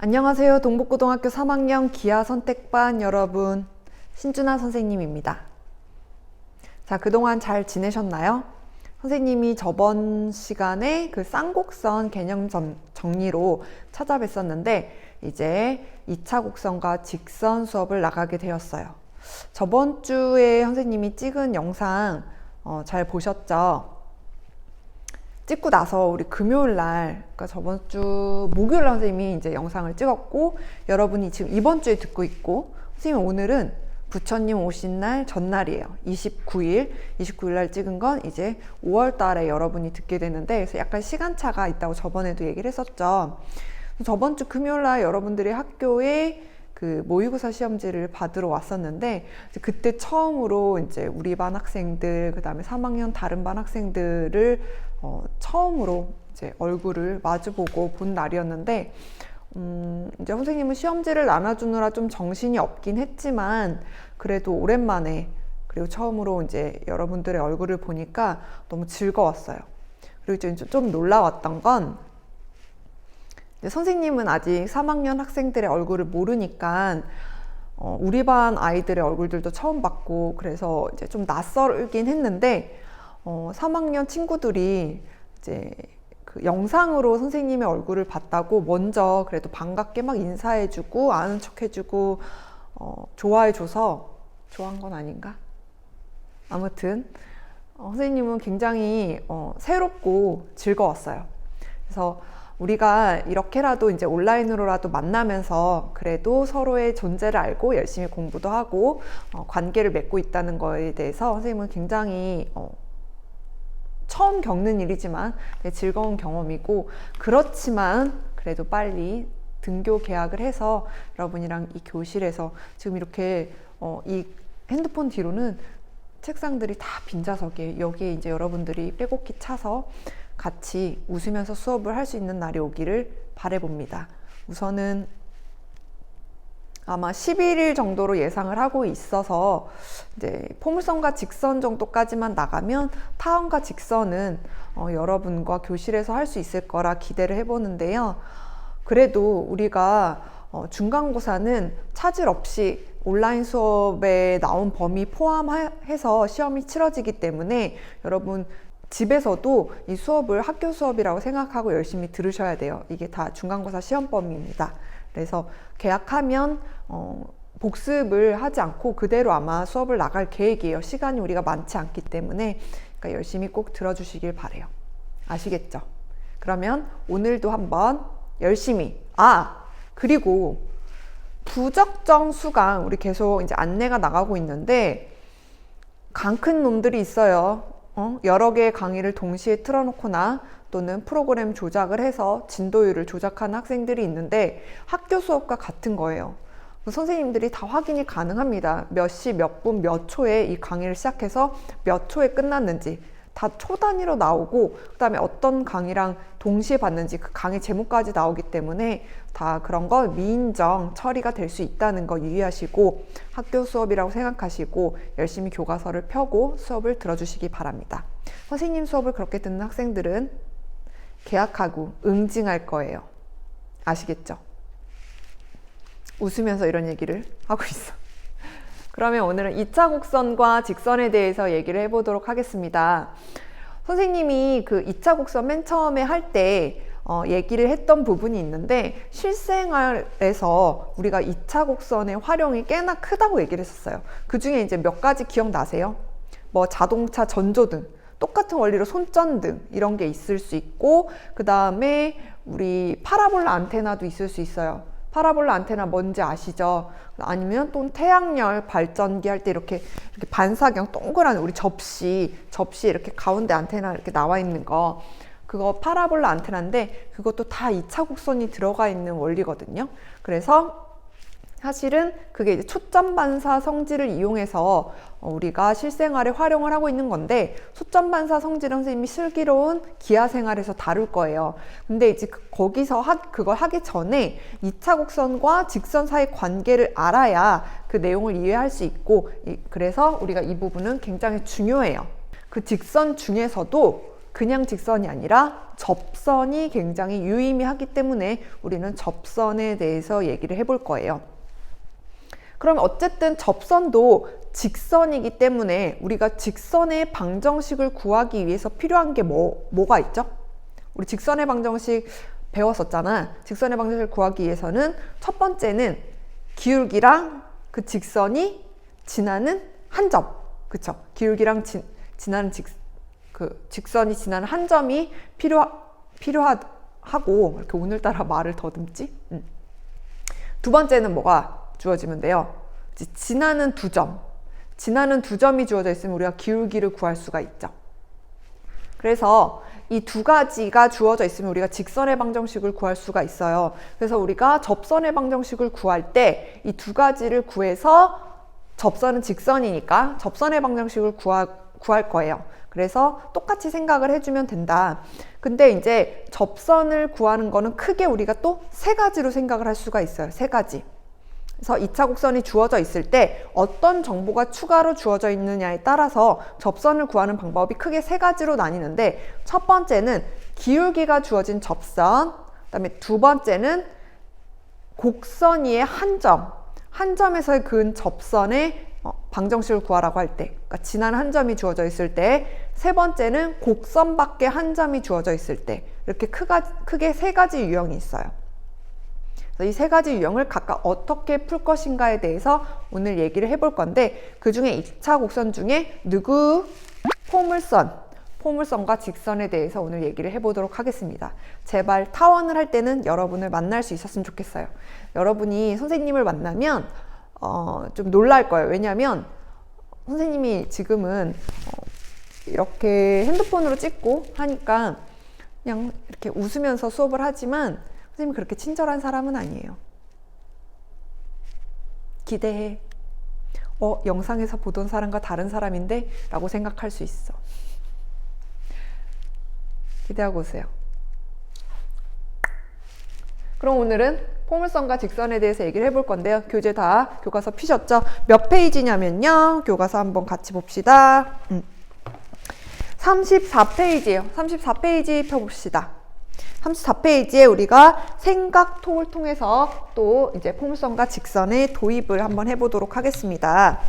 안녕하세요. 동북고등학교 3학년 기하 선택반 여러분, 신준아 선생님입니다. 자, 그동안 잘 지내셨나요? 선생님이 저번 시간에 그 쌍곡선 개념 정리로 찾아뵀었는데 이제 2차 곡선과 직선 수업을 나가게 되었어요. 저번 주에 선생님이 찍은 영상 잘 보셨죠? 찍고 나서 우리 금요일 날, 그러니까 저번 주 목요일 날 선생님이 이제 영상을 찍었고, 여러분이 지금 이번 주에 듣고 있고, 선생님 오늘은 부처님 오신 날 전날이에요. 29일 날 찍은 건 이제 5월 달에 여러분이 듣게 되는데, 그래서 약간 시간차가 있다고 저번에도 얘기를 했었죠. 저번 주 금요일 날 여러분들이 학교에 그 모의고사 시험지를 받으러 왔었는데, 그때 처음으로 이제 우리 반 학생들, 그 다음에 3학년 다른 반 학생들을 처음으로 이제 얼굴을 마주보고 본 날이었는데, 이제 선생님은 시험지를 나눠주느라 좀 정신이 없긴 했지만, 그래도 오랜만에, 그리고 처음으로 이제 여러분들의 얼굴을 보니까 너무 즐거웠어요. 그리고 이제 좀 놀라웠던 건, 선생님은 아직 3학년 학생들의 얼굴을 모르니까 우리 반 아이들의 얼굴들도 처음 봤고, 그래서 이제 좀 낯설긴 했는데 3학년 친구들이 이제 그 영상으로 선생님의 얼굴을 봤다고 먼저 그래도 반갑게 막 인사해주고 아는 척해주고 좋아해줘서, 좋아한 건 아닌가? 아무튼 선생님은 굉장히 새롭고 즐거웠어요. 그래서 우리가 이렇게라도 이제 온라인으로라도 만나면서 그래도 서로의 존재를 알고 열심히 공부도 하고 관계를 맺고 있다는 거에 대해서 선생님은 굉장히 처음 겪는 일이지만 되게 즐거운 경험이고, 그렇지만 그래도 빨리 등교 계약을 해서 여러분이랑 이 교실에서 지금 이렇게 이 핸드폰 뒤로는 책상들이 다 빈자석이에요. 여기에 이제 여러분들이 빼곡히 차서 같이 웃으면서 수업을 할 수 있는 날이 오기를 바라봅니다. 우선은 아마 11일 정도로 예상을 하고 있어서 이제 포물선과 직선 정도까지만 나가면 타원과 직선은 여러분과 교실에서 할 수 있을 거라 기대를 해보는데요. 그래도 우리가 중간고사는 차질 없이 온라인 수업에 나온 범위 포함해서 시험이 치러지기 때문에 여러분 집에서도 이 수업을 학교 수업이라고 생각하고 열심히 들으셔야 돼요. 이게 다 중간고사 시험 범위입니다. 그래서 계약하면 복습을 하지 않고 그대로 아마 수업을 나갈 계획이에요. 시간이 우리가 많지 않기 때문에. 그러니까 열심히 꼭 들어주시길 바래요. 아시겠죠? 그러면 오늘도 한번 열심히. 그리고 부적정 수강 우리 계속 이제 안내가 나가고 있는데, 강 큰 놈들이 있어요. 여러 개의 강의를 동시에 틀어놓거나 또는 프로그램 조작을 해서 진도율을 조작하는 학생들이 있는데 학교 수업과 같은 거예요. 선생님들이 다 확인이 가능합니다. 몇 시, 몇 분, 몇 초에 이 강의를 시작해서 몇 초에 끝났는지 다 초 단위로 나오고, 그 다음에 어떤 강의랑 동시에 봤는지 그 강의 제목까지 나오기 때문에 다 그런 거 미인정 처리가 될 수 있다는 거 유의하시고 학교 수업이라고 생각하시고 열심히 교과서를 펴고 수업을 들어주시기 바랍니다. 선생님 수업을 그렇게 듣는 학생들은 계약하고 응징할 거예요. 아시겠죠? 웃으면서 이런 얘기를 하고 있어. 그러면 오늘은 2차 곡선과 직선에 대해서 얘기를 해보도록 하겠습니다. 선생님이 그 2차 곡선 맨 처음에 할 때 얘기를 했던 부분이 있는데, 실생활에서 우리가 2차 곡선의 활용이 꽤나 크다고 얘기를 했었어요. 그 중에 이제 몇 가지 기억나세요? 뭐 자동차 전조등, 똑같은 원리로 손전등 이런 게 있을 수 있고, 그 다음에 우리 파라볼라 안테나도 있을 수 있어요. 파라볼라 안테나 뭔지 아시죠? 아니면 또 태양열 발전기 할 때 이렇게 반사경 동그란 우리 접시 이렇게 가운데 안테나 이렇게 나와 있는 거, 그거 파라볼라 안테나인데 그것도 다 2차 곡선이 들어가 있는 원리거든요. 그래서 사실은 그게 이제 초점 반사 성질을 이용해서 우리가 실생활에 활용을 하고 있는 건데, 초점 반사 성질은 선생님이 슬기로운 기하 생활에서 다룰 거예요. 근데 이제 거기서 그걸 하기 전에 2차 곡선과 직선 사이 관계를 알아야 그 내용을 이해할 수 있고, 그래서 우리가 이 부분은 굉장히 중요해요. 그 직선 중에서도 그냥 직선이 아니라 접선이 굉장히 유의미하기 때문에 우리는 접선에 대해서 얘기를 해볼 거예요. 그러면 어쨌든 접선도 직선이기 때문에 우리가 직선의 방정식을 구하기 위해서 필요한 게 뭐가 있죠? 우리 직선의 방정식 배웠었잖아. 직선의 방정식을 구하기 위해서는 첫 번째는 기울기랑 그 직선이 지나는 한 점. 그쵸? 기울기랑 지나는 직선이 지나는 한 점이 필요하고, 이렇게 오늘따라 말을 더듬지? 두 번째는 뭐가 주어지면 돼요? 지나는 두 점. 지나는 두 점이 주어져 있으면 우리가 기울기를 구할 수가 있죠. 그래서 이 두 가지가 주어져 있으면 우리가 직선의 방정식을 구할 수가 있어요. 그래서 우리가 접선의 방정식을 구할 때 이 두 가지를 구해서 접선은 직선이니까 접선의 방정식을 구할 거예요. 그래서 똑같이 생각을 해주면 된다. 근데 이제 접선을 구하는 거는 크게 우리가 또 세 가지로 생각을 할 수가 있어요. 세 가지. 그래서 2차 곡선이 주어져 있을 때 어떤 정보가 추가로 주어져 있느냐에 따라서 접선을 구하는 방법이 크게 세 가지로 나뉘는데, 첫 번째는 기울기가 주어진 접선, 그다음에 두 번째는 곡선 위에 한 점에서 그은 접선의 방정식을 구하라고 할 때, 그러니까 지난 한 점이 주어져 있을 때, 세 번째는 곡선 밖에 한 점이 주어져 있을 때, 이렇게 크게 세 가지 유형이 있어요. 이 세 가지 유형을 각각 어떻게 풀 것인가에 대해서 오늘 얘기를 해볼 건데, 그 중에 2차 곡선 중에 포물선과 직선에 대해서 오늘 얘기를 해보도록 하겠습니다. 제발 타원을 할 때는 여러분을 만날 수 있었으면 좋겠어요. 여러분이 선생님을 만나면 좀 놀랄 거예요. 왜냐하면 선생님이 지금은 이렇게 핸드폰으로 찍고 하니까 그냥 이렇게 웃으면서 수업을 하지만 선생님이 그렇게 친절한 사람은 아니에요. 기대해. 영상에서 보던 사람과 다른 사람인데? 라고 생각할 수 있어. 기대하고 오세요. 그럼 오늘은 포물선과 직선에 대해서 얘기를 해볼 건데요. 교재 다 교과서 피셨죠? 몇 페이지냐면요. 교과서 한번 같이 봅시다. 34페이지예요. 34페이지 펴봅시다. 34페이지에 우리가 생각톡을 통해서 또 이제 포물선과 직선의 도입을 한번 해보도록 하겠습니다.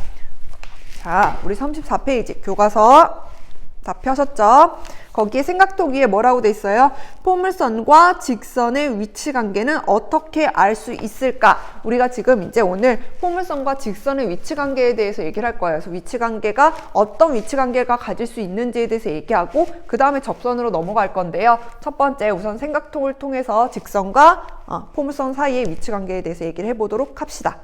자, 우리 34페이지 교과서 다 펴셨죠? 거기에 생각톡 위에 뭐라고 돼 있어요? 포물선과 직선의 위치 관계는 어떻게 알 수 있을까? 우리가 지금 이제 오늘 포물선과 직선의 위치 관계에 대해서 얘기를 할 거예요. 그래서 위치 관계가 어떤 위치 관계가 가질 수 있는지에 대해서 얘기하고, 그 다음에 접선으로 넘어갈 건데요. 첫 번째 우선 생각톡을 통해서 직선과 포물선 사이의 위치 관계에 대해서 얘기를 해보도록 합시다.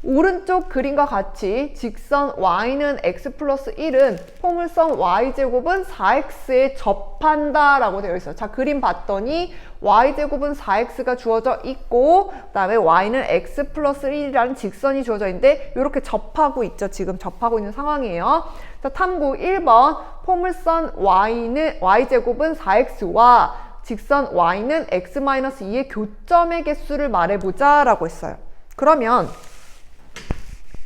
오른쪽 그림과 같이 직선 y는 x 플러스 1은 포물선 y제곱은 4x에 접한다 라고 되어 있어요. 자, 그림 봤더니 y제곱은 4x가 주어져 있고, 그 다음에 y는 x 플러스 1이라는 직선이 주어져 있는데 이렇게 접하고 있죠. 지금 접하고 있는 상황이에요. 자, 탐구 1번 포물선 y제곱은 4x와 직선 y는 x-2의 교점의 개수를 말해보자 라고 했어요. 그러면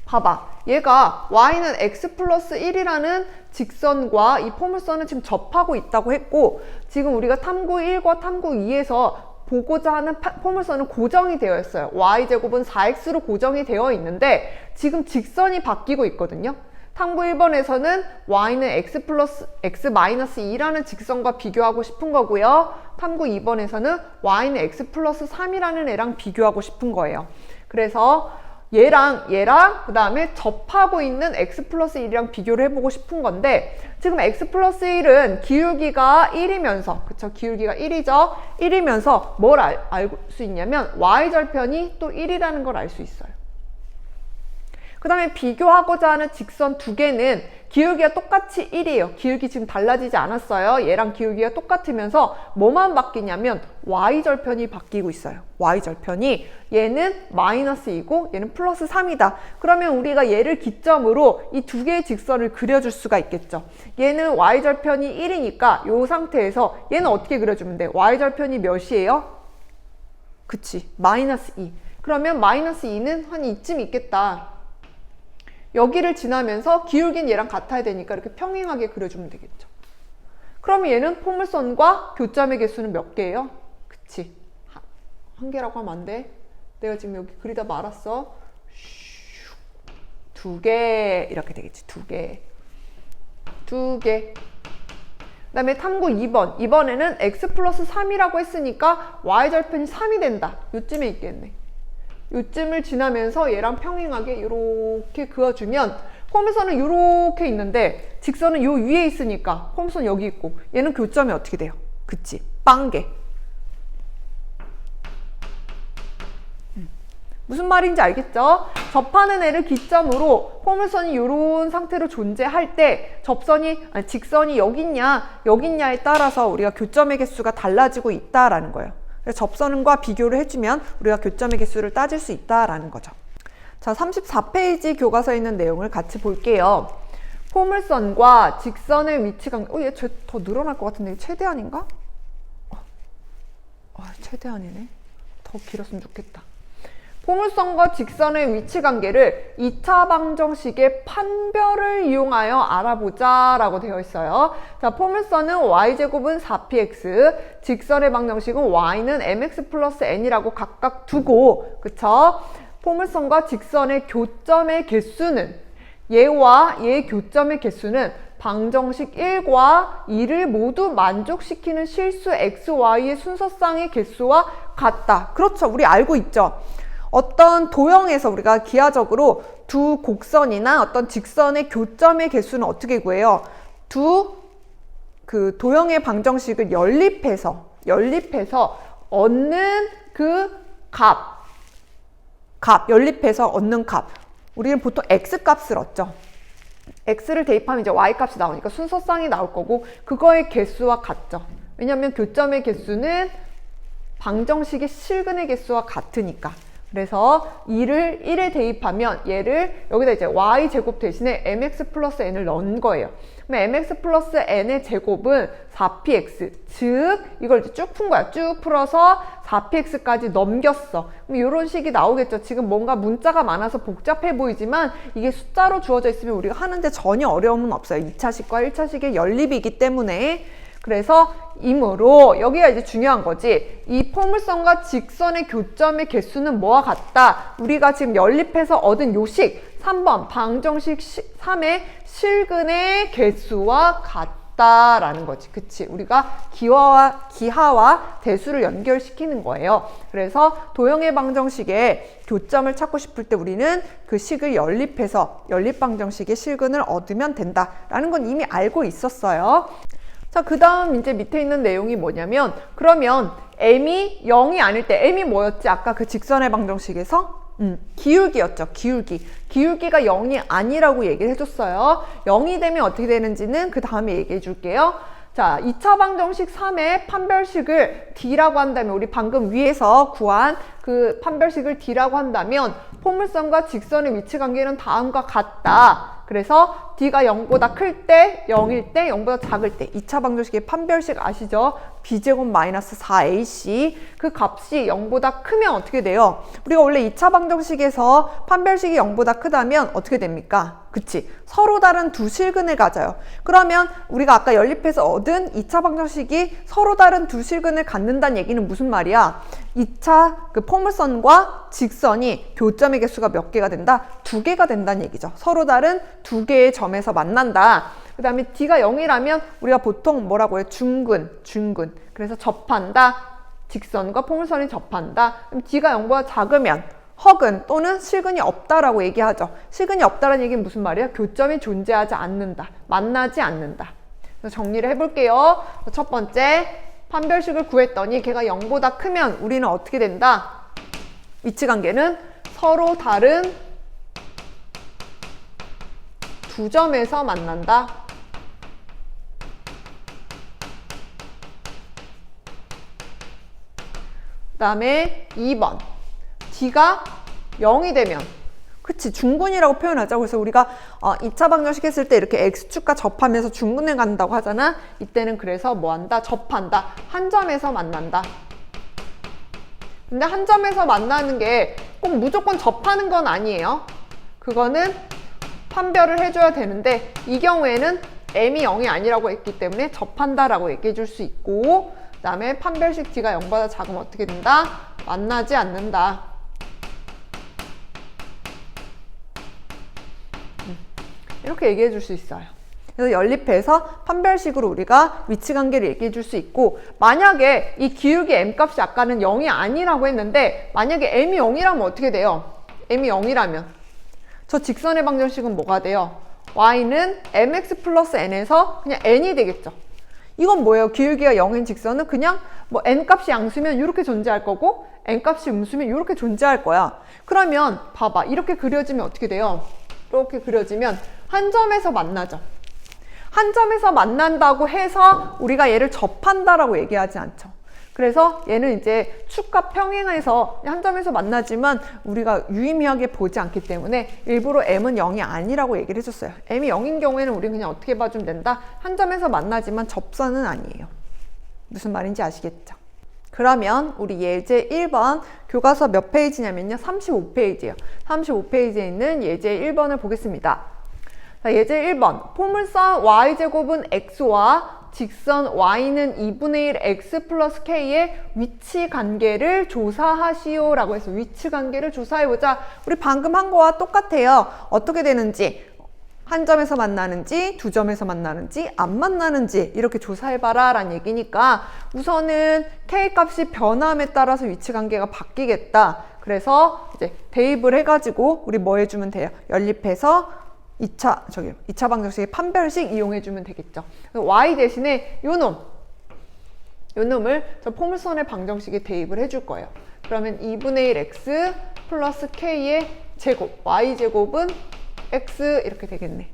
봐봐. 얘가 y는 x 플러스 1이라는 직선과 이 포물선은 지금 접하고 있다고 했고, 지금 우리가 탐구 1과 탐구 2에서 보고자 하는 포물선은 고정이 되어 있어요. y제곱은 4x로 고정이 되어 있는데 지금 직선이 바뀌고 있거든요. 탐구 1번에서는 y는 x 플러스 x-2라는 직선과 비교하고 싶은 거고요. 탐구 2번에서는 y는 x 플러스 3이라는 애랑 비교하고 싶은 거예요. 그래서 얘랑 그 다음에 접하고 있는 x 플러스 1이랑 비교를 해보고 싶은 건데, 지금 x 플러스 1은 기울기가 1이면서, 그쵸? 기울기가 1이죠? 1이면서 뭘 알 수 있냐면 y절편이 또 1이라는 걸 알 수 있어요. 그 다음에 비교하고자 하는 직선 두 개는 기울기가 똑같이 1이에요. 기울기 지금 달라지지 않았어요. 얘랑 기울기가 똑같으면서 뭐만 바뀌냐면 y절편이 바뀌고 있어요. y절편이 얘는 마이너스 2고 얘는 플러스 3이다. 그러면 우리가 얘를 기점으로 이 두 개의 직선을 그려줄 수가 있겠죠. 얘는 y절편이 1이니까 이 상태에서 얘는 어떻게 그려주면 돼? y절편이 몇이에요? 그치, 마이너스 2. 그러면 마이너스 2는 한 이쯤 있겠다. 여기를 지나면서 기울기는 얘랑 같아야 되니까 이렇게 평행하게 그려주면 되겠죠. 그러면 얘는 포물선과 교점의 개수는 몇 개예요? 그치? 한 개라고 하면 안 돼. 내가 지금 여기 그리다 말았어. 2개 이렇게 되겠지. 2개. 그 다음에 탐구 2번. 이번에는 x 플러스 3이라고 했으니까 y절편이 3이 된다. 요쯤에 있겠네. 요쯤을 지나면서 얘랑 평행하게 이렇게 그어주면 포물선은 이렇게 있는데 직선은 요 위에 있으니까 포물선 여기 있고 얘는 교점이 어떻게 돼요? 그치? 빵개. 무슨 말인지 알겠죠? 접하는 애를 기점으로 포물선이 이런 상태로 존재할 때 직선이 여기 있냐에 따라서 우리가 교점의 개수가 달라지고 있다라는 거예요. 그래서 접선과 비교를 해주면 우리가 교점의 개수를 따질 수 있다라는 거죠. 자, 34페이지 교과서에 있는 내용을 같이 볼게요. 포물선과 직선의 위치 관계. 얘 더 늘어날 것 같은데 최대한인가? 최대한이네. 더 길었으면 좋겠다. 포물선과 직선의 위치 관계를 2차 방정식의 판별을 이용하여 알아보자 라고 되어 있어요. 자, 포물선은 y제곱은 4px, 직선의 방정식은 y는 mx 플러스 n이라고 각각 두고, 그쵸? 포물선과 직선의 교점의 개수는, 얘와 얘의 교점의 개수는 방정식 1과 2를 모두 만족시키는 실수 x, y의 순서쌍의 개수와 같다. 그렇죠. 우리 알고 있죠. 어떤 도형에서 우리가 기하적으로 두 곡선이나 어떤 직선의 교점의 개수는 어떻게 구해요? 그 도형의 방정식을 연립해서 얻는 그 연립해서 얻는 값. 우리는 보통 x값을 얻죠. x를 대입하면 이제 y값이 나오니까 순서쌍이 나올 거고 그거의 개수와 같죠. 왜냐하면 교점의 개수는 방정식의 실근의 개수와 같으니까. 그래서 2를 1에 대입하면 얘를 여기다 이제 y제곱 대신에 mx 플러스 n을 넣은 거예요. 그럼 mx 플러스 n의 제곱은 4px, 즉 이걸 이제 쭉 푼 거야. 쭉 풀어서 4px까지 넘겼어. 그럼 이런 식이 나오겠죠. 지금 뭔가 문자가 많아서 복잡해 보이지만 이게 숫자로 주어져 있으면 우리가 하는데 전혀 어려움은 없어요. 2차식과 1차식의 연립이기 때문에. 그래서 이므로 여기가 이제 중요한 거지. 이 포물선과 직선의 교점의 개수는 뭐와 같다? 우리가 지금 연립해서 얻은 요식 3번 방정식 3의 실근의 개수와 같다라는 거지. 그치? 우리가 기하와 대수를 연결시키는 거예요. 그래서 도형의 방정식에 교점을 찾고 싶을 때 우리는 그 식을 연립해서 연립방정식의 실근을 얻으면 된다라는 건 이미 알고 있었어요. 자, 그 다음 이제 밑에 있는 내용이 뭐냐면, 그러면 m이 0이 아닐 때, m이 뭐였지? 아까 그 직선의 방정식에서? 기울기였죠. 기울기가 0이 아니라고 얘기를 해줬어요. 0이 되면 어떻게 되는지는 그 다음에 얘기해 줄게요. 자, 2차 방정식 3의 판별식을 D라고 한다면, 우리 방금 위에서 구한 그 판별식을 D라고 한다면, 포물선과 직선의 위치 관계는 다음과 같다. 그래서 D가 0보다 클 때, 0일 때, 0보다 작을 때 2차 방정식의 판별식 아시죠? B제곱 마이너스 4AC 그 값이 0보다 크면 어떻게 돼요? 우리가 원래 2차 방정식에서 판별식이 0보다 크다면 어떻게 됩니까? 그치? 서로 다른 두 실근을 가져요. 그러면 우리가 아까 연립해서 얻은 2차 방정식이 서로 다른 두 실근을 갖는다는 얘기는 무슨 말이야? 2차 그 포물선과 직선이 교점의 개수가 몇 개가 된다? 2개가 된다는 얘기죠. 서로 다른 2개의 점에서 만난다. 그 다음에 D가 0이라면 우리가 보통 뭐라고 해요? 중근. 그래서 접한다. 직선과 포물선이 접한다. 그럼 D가 0보다 작으면 허근 또는 실근이 없다라고 얘기하죠. 실근이 없다라는 얘기는 무슨 말이야? 교점이 존재하지 않는다. 만나지 않는다. 그래서 정리를 해볼게요. 첫 번째, 판별식을 구했더니 걔가 0보다 크면 우리는 어떻게 된다? 위치관계는 서로 다른 두 점에서 만난다. 그 다음에 2번. D가 0이 되면, 그치, 중근이라고 표현하죠. 그래서 우리가 2차 방정식 했을 때 이렇게 X축과 접하면서 중근에 간다고 하잖아. 이때는 그래서 뭐 한다? 접한다. 한 점에서 만난다. 근데 한 점에서 만나는 게 꼭 무조건 접하는 건 아니에요. 그거는 판별을 해줘야 되는데 이 경우에는 m이 0이 아니라고 했기 때문에 접한다라고 얘기해 줄 수 있고, 그 다음에 판별식 d가 0보다 작으면 어떻게 된다? 만나지 않는다. 이렇게 얘기해 줄 수 있어요. 그래서 연립해서 판별식으로 우리가 위치관계를 얘기해 줄 수 있고, 만약에 이 기울기 m값이 아까는 0이 아니라고 했는데 만약에 m이 0이라면 어떻게 돼요? m이 0이라면 저 직선의 방정식은 뭐가 돼요? y는 mx 플러스 n에서 그냥 n이 되겠죠. 이건 뭐예요? 기울기가 0인 직선은 그냥 뭐 n값이 양수면 이렇게 존재할 거고 n값이 음수면 이렇게 존재할 거야. 그러면 봐봐, 이렇게 그려지면 어떻게 돼요? 이렇게 그려지면 한 점에서 만나죠. 한 점에서 만난다고 해서 우리가 얘를 접한다라고 얘기하지 않죠. 그래서 얘는 이제 축과 평행해서 한 점에서 만나지만 우리가 유의미하게 보지 않기 때문에 일부러 m은 0이 아니라고 얘기를 해줬어요. m이 0인 경우에는 우리는 그냥 어떻게 봐주면 된다? 한 점에서 만나지만 접선은 아니에요. 무슨 말인지 아시겠죠? 그러면 우리 예제 1번 교과서 몇 페이지냐면요, 35페이지예요. 35페이지에 있는 예제 1번을 보겠습니다. 자, 예제 1번. 포물선 y제곱은 x와 직선 y는 2분의 1 x 플러스 k의 위치관계를 조사하시오 라고 해서 위치관계를 조사해보자. 우리 방금 한 거와 똑같아요. 어떻게 되는지, 한 점에서 만나는지 두 점에서 만나는지 안 만나는지 이렇게 조사해봐라 라는 얘기니까, 우선은 k값이 변함에 따라서 위치관계가 바뀌겠다. 그래서 이제 대입을 해가지고 우리 뭐 해주면 돼요? 연립해서 2차 방정식의 판별식 이용해주면 되겠죠. y 대신에 요 놈을 저 포물선의 방정식에 대입을 해줄 거예요. 그러면 2분의 1 x 플러스 k의 제곱, y제곱은 x 이렇게 되겠네.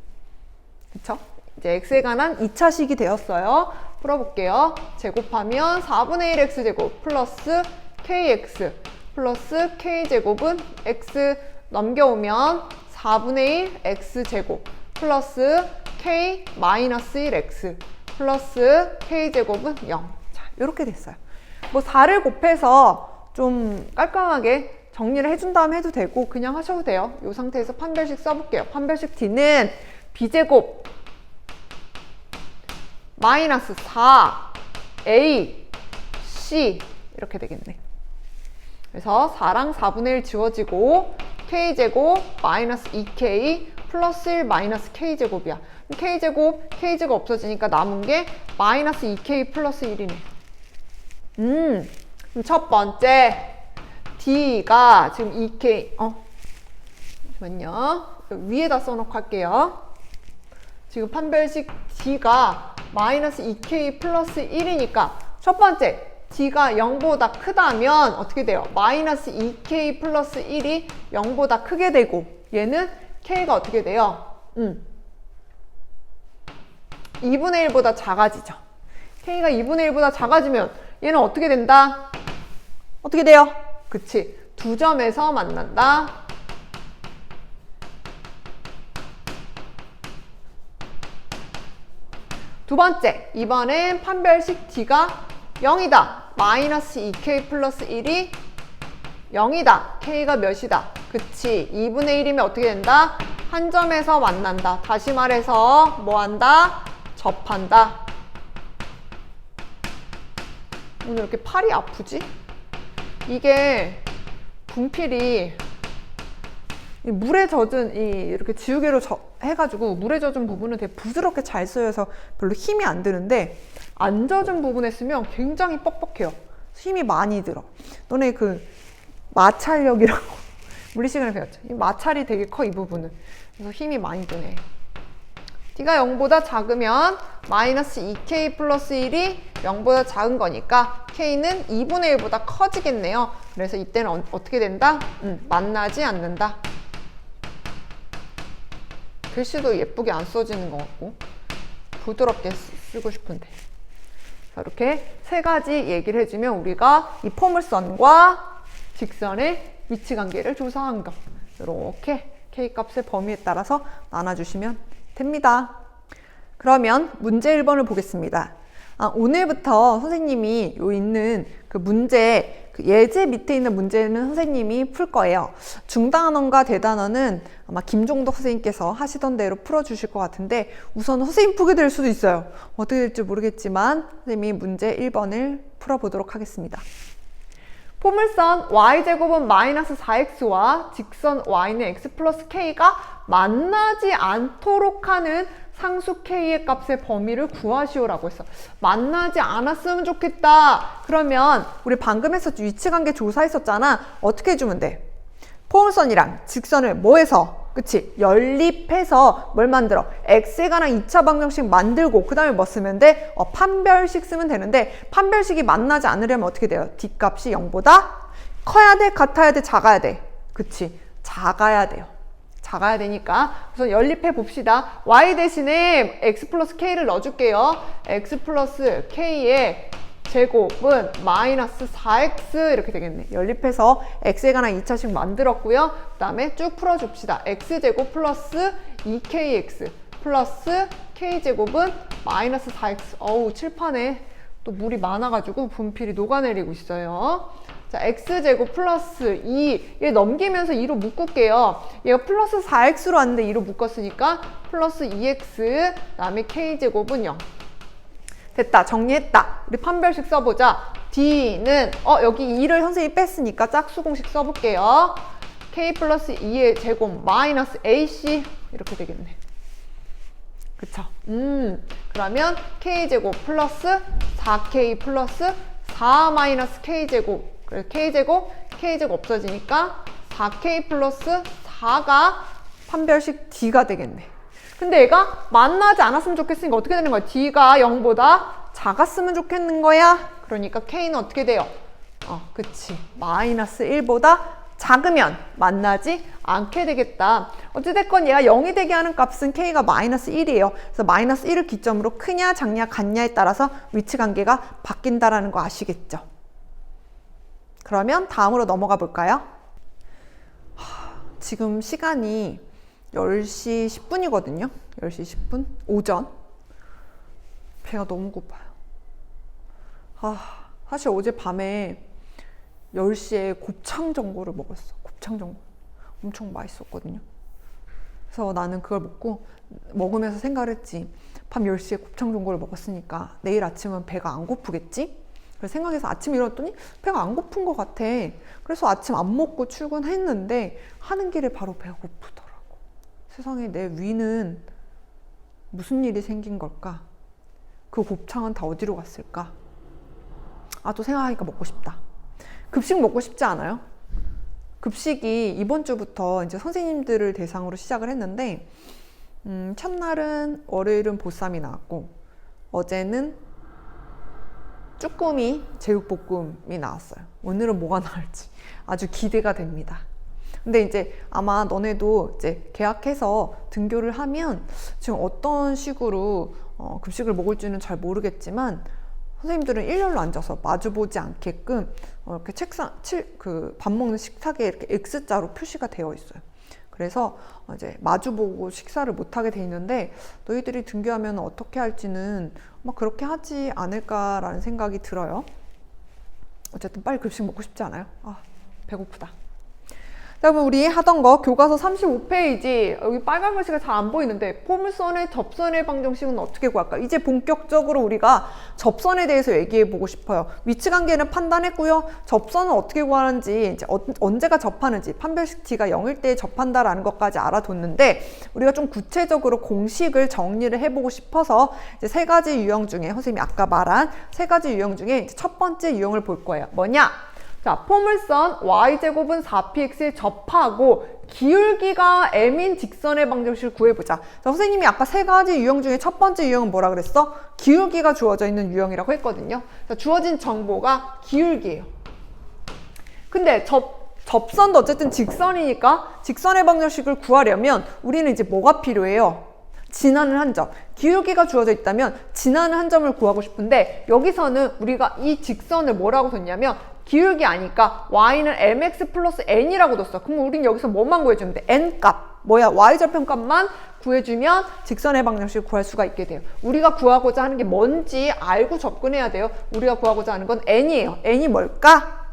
그쵸? 이제 x에 관한 2차식이 되었어요. 풀어볼게요. 제곱하면 4분의 1 x제곱 플러스 kx 플러스 k제곱은 x 넘겨오면 4분의 1 x제곱 플러스 k 마이너스 1x 플러스 k제곱은 0. 자, 이렇게 됐어요. 뭐 4를 곱해서 좀 깔끔하게 정리를 해준 다음에 해도 되고 그냥 하셔도 돼요. 이 상태에서 판별식 써볼게요. 판별식 d는 b제곱 마이너스 4a c 이렇게 되겠네. 그래서 4랑 4분의 1 지워지고 k제곱 마이너스 2k 플러스 1 마이너스 k제곱이야. k제곱, k제가 없어지니까 남은 게 마이너스 2k 플러스 1이네. 그럼 첫 번째 d가 지금 2k 잠시만요. 위에다 써놓고 할게요. 지금 판별식 d가 마이너스 2k 플러스 1이니까 첫 번째 d가 0보다 크다면 어떻게 돼요? 마이너스 2k 플러스 1이 0보다 크게 되고 얘는 k가 어떻게 돼요? 2분의 1보다 작아지죠. k가 2분의 1보다 작아지면 얘는 어떻게 된다? 어떻게 돼요? 그치. 두 점에서 만난다. 두 번째, 이번엔 판별식 d가 0이다. 마이너스 2k 플러스 1이 0이다. k가 몇이다? 그치. 2분의 1이면 어떻게 된다? 한 점에서 만난다. 다시 말해서 뭐 한다? 접한다. 오늘 이렇게 팔이 아프지? 이게 분필이 물에 젖은 이렇게 지우개로 해가지고 물에 젖은 부분은 되게 부드럽게 잘 쓰여서 별로 힘이 안 드는데 안 젖은 부분에 쓰면 굉장히 뻑뻑해요. 힘이 많이 들어. 너네 그 마찰력이라고 물리 시간에 배웠죠. 이 마찰이 되게 커, 이 부분은. 그래서 힘이 많이 드네. d가 0보다 작으면 마이너스 2k 플러스 1이 0보다 작은 거니까 k는 2분의 1보다 커지겠네요. 그래서 이때는 어떻게 된다? 만나지 않는다. 글씨도 예쁘게 안 써지는 것 같고 부드럽게 쓰고 싶은데. 자, 이렇게 세 가지 얘기를 해주면 우리가 이 포물선과 직선의 위치관계를 조사한 거, 이렇게 k값의 범위에 따라서 나눠주시면 됩니다. 그러면 문제 1번을 보겠습니다. 오늘부터 선생님이 있는 그 문제 그 예제 밑에 있는 문제는 선생님이 풀 거예요. 중단원과 대단원은 아마 김종덕 선생님께서 하시던 대로 풀어주실 것 같은데 우선 선생님 푸게 될 수도 있어요. 어떻게 될지 모르겠지만 선생님이 문제 1번을 풀어보도록 하겠습니다. 포물선 y제곱은 마이너스 4x와 직선 y는 x 플러스 k가 만나지 않도록 하는 상수 k의 값의 범위를 구하시오라고 했어. 만나지 않았으면 좋겠다. 그러면 우리 방금 했었죠. 위치관계 조사했었잖아. 어떻게 해주면 돼? 포물선이랑 직선을 뭐 해서? 그치? 연립해서 뭘 만들어? x에 관한 2차 방정식 만들고 그 다음에 뭐 쓰면 돼? 판별식 쓰면 되는데 판별식이 만나지 않으려면 어떻게 돼요? 뒷값이 0보다 커야 돼? 같아야 돼? 작아야 돼? 그치? 작아야 돼요. 작아야 되니까 우선 연립해 봅시다. y 대신에 x 플러스 k를 넣어줄게요. x 플러스 k의 제곱은 마이너스 4x 이렇게 되겠네. 연립해서 x에 관한 2차식 만들었고요. 그 다음에 쭉 풀어줍시다. x제곱 플러스 2kx 플러스 k제곱은 마이너스 4x. 어우, 칠판에 또 물이 많아가지고 분필이 녹아내리고 있어요. 자, x제곱 플러스 2, 얘 넘기면서 2로 묶을게요. 얘가 플러스 4x로 왔는데 2로 묶었으니까 플러스 2x, 그 다음에 k제곱은 0. 됐다. 정리했다. 우리 판별식 써보자. D는 여기 2를 선생님이 뺐으니까 짝수공식 써볼게요. K 플러스 2의 제곱 마이너스 AC 이렇게 되겠네. 그쵸? 그러면 K제곱 플러스 4K 플러스 4 마이너스 K제곱. 그래서 K제곱 없어지니까 4K 플러스 4가 판별식 D가 되겠네. 근데 얘가 만나지 않았으면 좋겠으니까 어떻게 되는 거야? D가 0보다 작았으면 좋겠는 거야. 그러니까 K는 어떻게 돼요? 그치. 마이너스 1보다 작으면 만나지 않게 되겠다. 어찌됐건 얘가 0이 되게 하는 값은 K가 마이너스 1이에요. 그래서 마이너스 1을 기점으로 크냐 작냐 같냐에 따라서 위치관계가 바뀐다라는 거 아시겠죠? 그러면 다음으로 넘어가 볼까요? 지금 시간이 10시 10분이거든요. 10시 10분? 오전. 배가 너무 고파요. 사실 어젯밤에 10시에 곱창전골을 먹었어. 곱창전골. 엄청 맛있었거든요. 그래서 나는 그걸 먹으면서 생각을 했지. 밤 10시에 곱창전골을 먹었으니까 내일 아침은 배가 안 고프겠지? 그래서 생각해서 아침에 일어났더니 배가 안 고픈 것 같아. 그래서 아침 안 먹고 출근했는데 하는 길에 바로 배가 고프더라고. 세상에 내 위는 무슨 일이 생긴 걸까? 그 곱창은 다 어디로 갔을까? 또 생각하니까 먹고 싶다. 급식 먹고 싶지 않아요? 급식이 이번 주부터 이제 선생님들을 대상으로 시작을 했는데 첫날은 월요일은 보쌈이 나왔고 어제는 쭈꾸미 제육볶음이 나왔어요. 오늘은 뭐가 나올지 아주 기대가 됩니다. 근데 이제 아마 너네도 이제 계약해서 등교를 하면 지금 어떤 식으로 급식을 먹을지는 잘 모르겠지만 선생님들은 일렬로 앉아서 마주보지 않게끔 이렇게 밥 먹는 식탁에 이렇게 X자로 표시가 되어 있어요. 그래서 이제 마주보고 식사를 못하게 돼 있는데 너희들이 등교하면 어떻게 할지는 막 그렇게 하지 않을까라는 생각이 들어요. 어쨌든 빨리 급식 먹고 싶지 않아요? 배고프다. 그러면 우리 하던 거 교과서 35페이지 여기 빨간 글씨가 잘 안 보이는데 포물선의 접선의 방정식은 어떻게 구할까? 이제 본격적으로 우리가 접선에 대해서 얘기해 보고 싶어요. 위치관계는 판단했고요. 접선은 어떻게 구하는지 이제 언제가 접하는지 판별식 D가 0일 때 접한다라는 것까지 알아뒀는데 우리가 좀 구체적으로 공식을 정리를 해보고 싶어서 이제 세 가지 유형 중에 선생님이 아까 말한 세 가지 유형 중에 이제 첫 번째 유형을 볼 거예요. 뭐냐? 자, 포물선 y제곱은 4px에 접하고 기울기가 m인 직선의 방정식을 구해보자. 자, 선생님이 아까 세 가지 유형 중에 첫 번째 유형은 뭐라 그랬어? 기울기가 주어져 있는 유형이라고 했거든요. 자, 주어진 정보가 기울기예요. 근데 접선도 어쨌든 직선이니까 직선의 방정식을 구하려면 우리는 이제 뭐가 필요해요? 지나는 한 점. 기울기가 주어져 있다면 지나는 한 점을 구하고 싶은데 여기서는 우리가 이 직선을 뭐라고 뒀냐면 기울기 아니까 y는 mx 플러스 n이라고 뒀어. 그럼 우린 여기서 뭐만 구해주면 돼? n 값. 뭐야? y절편 값만 구해주면 직선의 방정식을 구할 수가 있게 돼요. 우리가 구하고자 하는 게 뭔지 알고 접근해야 돼요. 우리가 구하고자 하는 건 n이에요. n이 뭘까?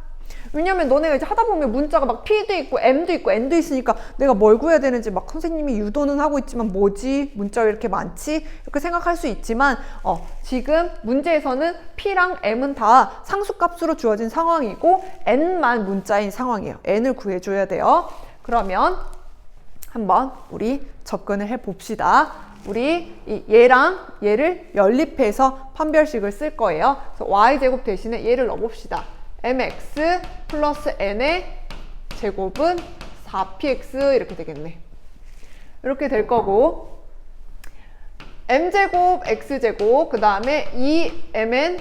왜냐면 너네가 이제 하다 보면 문자가 막 P도 있고 M도 있고 N도 있으니까 내가 뭘 구해야 되는지 막 선생님이 유도는 하고 있지만 뭐지? 문자가 왜 이렇게 많지? 이렇게 생각할 수 있지만 지금 문제에서는 P랑 M은 다 상수값으로 주어진 상황이고 N만 문자인 상황이에요. N을 구해줘야 돼요. 그러면 한번 우리 접근을 해봅시다. 우리 얘랑 얘를 연립해서 판별식을 쓸 거예요. 그래서 y제곱 대신에 얘를 넣어봅시다. mx 플러스 n의 제곱은 4px 이렇게 되겠네. 이렇게 될 거고 m제곱 x제곱 그 다음에 2mn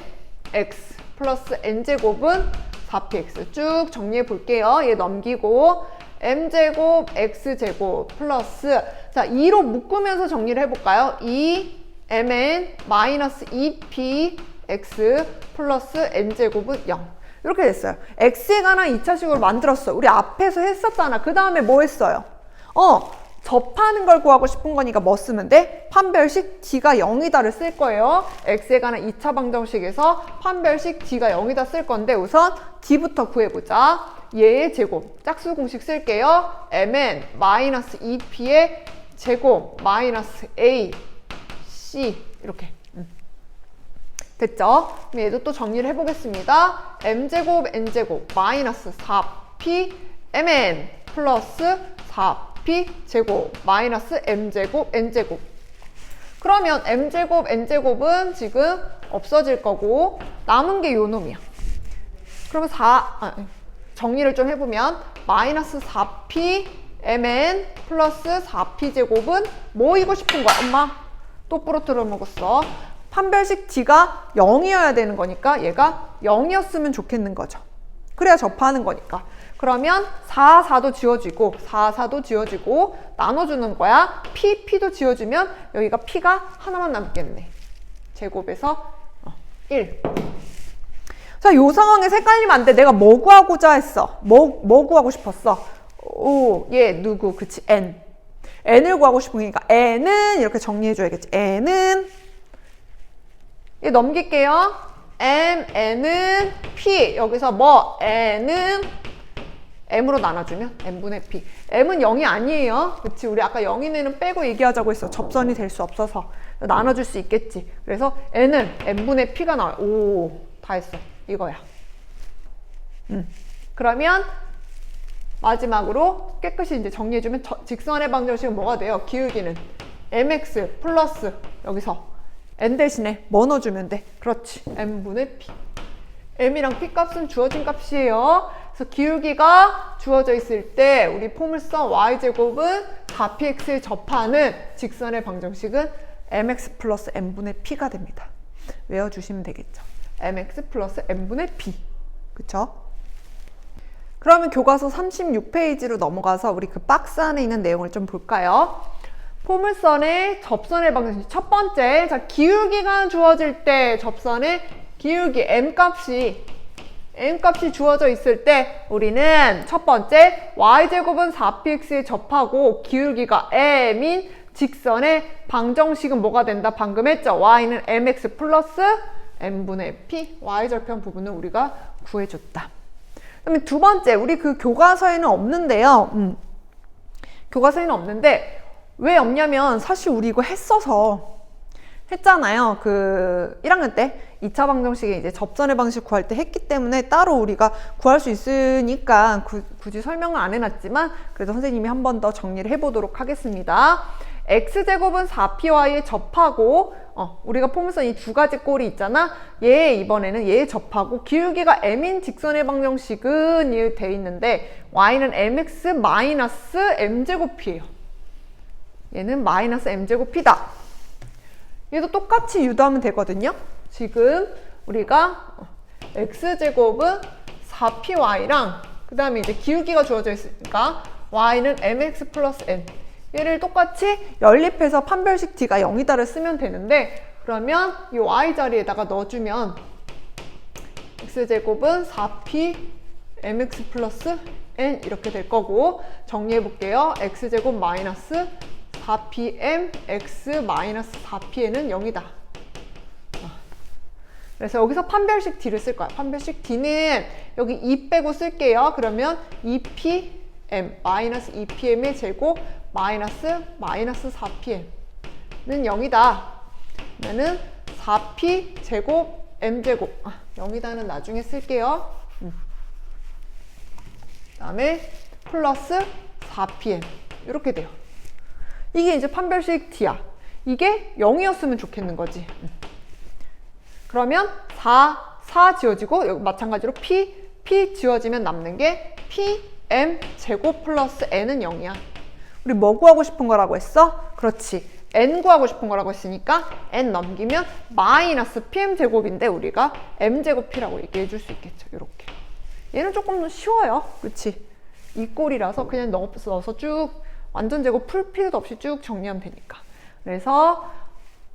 x 플러스 n제곱은 4px 쭉 정리해 볼게요. 얘 넘기고 m제곱 x제곱 플러스 자 2로 묶으면서 정리를 해볼까요? 2mn 마이너스 2px 플러스 n제곱은 0 이렇게 됐어요. x에 관한 2차식으로 만들었어. 우리 앞에서 했었잖아. 그 다음에 뭐 했어요? 접하는 걸 구하고 싶은 거니까 뭐 쓰면 돼? 판별식 d가 0이다를 쓸 거예요. x에 관한 2차 방정식에서 판별식 d가 0이다 쓸 건데 우선 d부터 구해보자. 얘의 제곱, 짝수 공식 쓸게요. mn 마이너스 2p의 제곱 마이너스 a, c 이렇게 됐죠? 그럼 얘도 또 정리를 해보겠습니다. m제곱 n제곱 마이너스 4p mn 플러스 4p 제곱 마이너스 m제곱 n제곱 그러면 m제곱 n제곱은 지금 없어질 거고 남은 게 요 놈이야. 그러면 정리를 좀 해보면 마이너스 4p mn 플러스 4p 제곱은 뭐이고 싶은 거야? 엄마 또 부러뜨려 먹었어. 판별식 d가 0이어야 되는 거니까 얘가 0이었으면 좋겠는 거죠. 그래야 접하는 거니까. 그러면 4, 4도 지워지고 4, 4도 지워지고 나눠주는 거야. p, p도 지워지면 여기가 p가 하나만 남겠네. 제곱에서 1. 자, 요 상황에서 헷갈리면 안 돼. 내가 뭐 구하고자 했어? 뭐 구하고 싶었어? 얘 누구? 그치, n. n을 구하고 싶으니까 n은 이렇게 정리해줘야겠지. n은 얘 넘길게요. n은 p. 여기서 뭐? n은 m으로 나눠주면 n분의 p. m은 0이 아니에요. 그치? 우리 아까 0인 애는 빼고 얘기하자고 했어. 접선이 될 수 없어서. 나눠줄 수 있겠지. 그래서 n은 n분의 p가 나와요. 오, 다 했어. 이거야. 그러면 마지막으로 깨끗이 이제 정리해주면 직선의 방정식은 뭐가 돼요? 기울기는 mx 플러스 여기서 n 대신에 뭐 넣어주면 돼? 그렇지. m분의 p. m이랑 p 값은 주어진 값이에요. 그래서 기울기가 주어져 있을 때 우리 포물선 y제곱은 4px에 접하는 직선의 방정식은 mx 플러스 n분의 p가 됩니다. 외워주시면 되겠죠. mx 플러스 n분의 p. 그쵸? 그러면 교과서 36페이지로 넘어가서 우리 그 박스 안에 있는 내용을 좀 볼까요? 포물선의 접선의 방정식 첫 번째, 자 기울기가 주어질 때 접선의 기울기 m값이 주어져 있을 때 우리는 첫 번째 y제곱은 4px에 접하고 기울기가 m인 직선의 방정식은 뭐가 된다? 방금 했죠? y는 mx 플러스 n분의 p, y절편 부분을 우리가 구해줬다. 그다음에 두 번째, 우리 그 교과서에는 없는데요. 교과서에는 없는데 왜 없냐면 사실 우리 이거 했잖아요. 그 1학년 때 2차 방정식에 이제 접선의 방식 구할 때 했기 때문에 따로 우리가 구할 수 있으니까 굳이 설명을 안 해놨지만 그래도 선생님이 한 번 더 정리를 해보도록 하겠습니다. x제곱은 4py에 접하고 우리가 포물선 이 두 가지 꼴이 있잖아. 얘 이번에는 얘에 접하고 기울기가 m인 직선의 방정식은 돼 있는데 y는 mx 마이너스 m제곱이에요. 얘는 마이너스 m제곱이다. 얘도 똑같이 유도하면 되거든요. 지금 우리가 x제곱은 4py랑 그 다음에 이제 기울기가 주어져 있으니까 y는 mx 플러스 n 얘를 똑같이 연립해서 판별식 d가 0이다를 쓰면 되는데 그러면 이 y 자리에다가 넣어주면 x제곱은 4p mx 플러스 n 이렇게 될 거고 정리해 볼게요. x제곱 마이너스 4pm x 마이너스 4pn은 0이다. 그래서 여기서 판별식 d를 쓸 거야. 판별식 d는 여기 2 빼고 쓸게요. 그러면 2pm 마이너스 2pm의 제곱 마이너스 4pm는 0이다. 그러면은 4p 제곱 m제곱 0이다는 나중에 쓸게요. 그 다음에 플러스 4pm 이렇게 돼요. 이게 이제 판별식 D야. 이게 0이었으면 좋겠는 거지. 그러면 4 지워지고 여기 마찬가지로 P 지워지면 남는 게 PM 제곱 플러스 N은 0이야. 우리 뭐 구하고 싶은 거라고 했어? 그렇지. N 구하고 싶은 거라고 했으니까 N 넘기면 마이너스 PM 제곱인데 우리가 M 제곱 P라고 얘기해 줄 수 있겠죠. 이렇게. 얘는 조금 쉬워요. 그렇지? 이 꼴이라서 그냥 넣어서 쭉 완전 제곱 풀 필요도 없이 쭉 정리하면 되니까. 그래서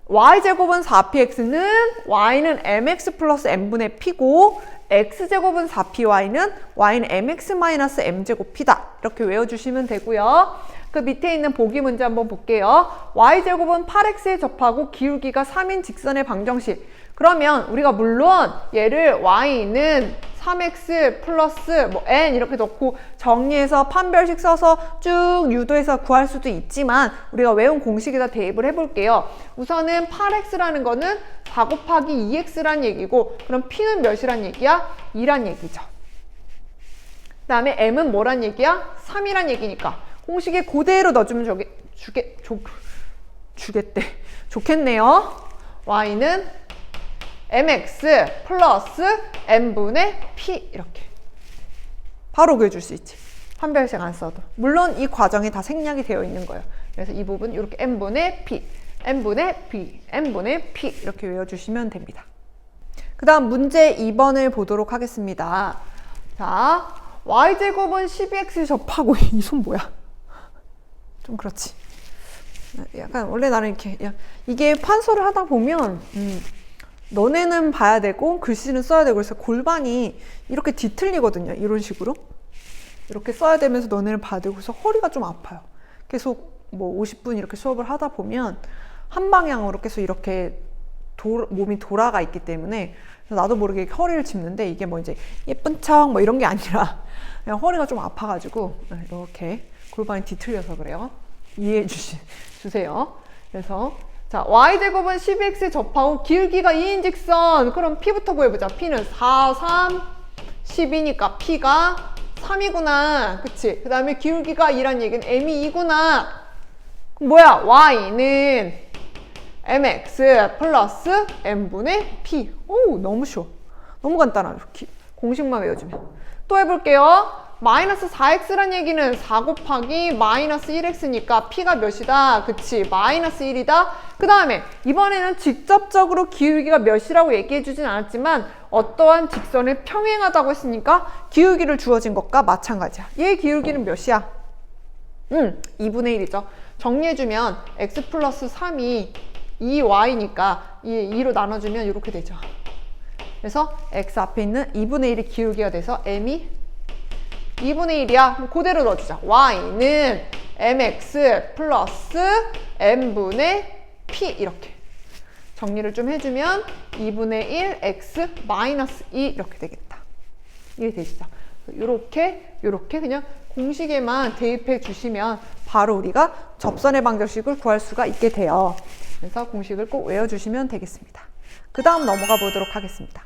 y제곱은 4px는 y는 mx 플러스 m분의 p고 x제곱은 4py는 y는 mx 마이너스 m제곱 p다. 이렇게 외워주시면 되고요. 그 밑에 있는 보기 문제 한번 볼게요. y제곱은 8x에 접하고 기울기가 3인 직선의 방정식. 그러면 우리가 물론 얘를 y는 3x 플러스 n 이렇게 넣고 정리해서 판별식 써서 쭉 유도해서 구할 수도 있지만 우리가 외운 공식에다 대입을 해볼게요. 우선은 8x라는 거는 4 곱하기 2x란 얘기고 그럼 p는 몇이란 얘기야? 2란 얘기죠. 그 다음에 m은 뭐란 얘기야? 3이란 얘기니까 공식에 그대로 넣어주면 주겠대. 좋겠네요. y는 mx 플러스 n분의 p 이렇게 바로 구해줄 수 있지. 판별식 안 써도. 물론 이 과정이 다 생략이 되어 있는 거예요. 그래서 이 부분 이렇게 n분의 p, n분의 p, n분의 p 이렇게 외워주시면 됩니다. 그 다음 문제 2번을 보도록 하겠습니다. 자, y제곱은 12x 접하고 이 손 뭐야? 좀 그렇지. 약간 원래 나는 이렇게 이게 판소를 하다 보면 너네는 봐야 되고 글씨는 써야 되고 그래서 골반이 이렇게 뒤틀리거든요. 이런 식으로 이렇게 써야 되면서 너네는 봐야 되고 그래서 허리가 좀 아파요. 계속 뭐 50분 이렇게 수업을 하다 보면 한 방향으로 계속 이렇게 몸이 돌아가 있기 때문에 나도 모르게 허리를 짚는데 이게 뭐 이제 예쁜 척 뭐 이런 게 아니라 그냥 허리가 좀 아파가지고 이렇게 골반이 뒤틀려서 그래요. 이해해 주세요. 그래서 자, y제곱은 12x에 접하고 기울기가 2인 직선. 그럼 p부터 구해보자. p는 4, 3, 10이니까 p가 3이구나. 그치? 그 다음에 기울기가 2란 얘기는 m이 2구나. 그럼 뭐야? y는 mx 플러스 m분의 p. 오, 너무 쉬워. 너무 간단하죠. 공식만 외워주면. 또 해볼게요. 마이너스 4x란 얘기는 4 곱하기 마이너스 1x니까 p가 몇이다? 그치? 마이너스 1이다? 그 다음에 이번에는 직접적으로 기울기가 몇이라고 얘기해 주진 않았지만 어떠한 직선을 평행하다고 했으니까 기울기를 주어진 것과 마찬가지야. 얘 기울기는 몇이야? 2분의 1이죠. 정리해주면 x 플러스 3이 2y니까 이 2로 나눠주면 이렇게 되죠. 그래서 x 앞에 있는 2분의 1이 기울기가 돼서 m이 2분의 1이야. 그대로 넣어주자. y는 mx 플러스 m분의 p 이렇게 정리를 좀 해주면 2분의 1 x 마이너스 2 이렇게 되겠다. 이게 되시죠. 이렇게 그냥 공식에만 대입해 주시면 바로 우리가 접선의 방정식을 구할 수가 있게 돼요. 그래서 공식을 꼭 외워주시면 되겠습니다. 그 다음 넘어가 보도록 하겠습니다.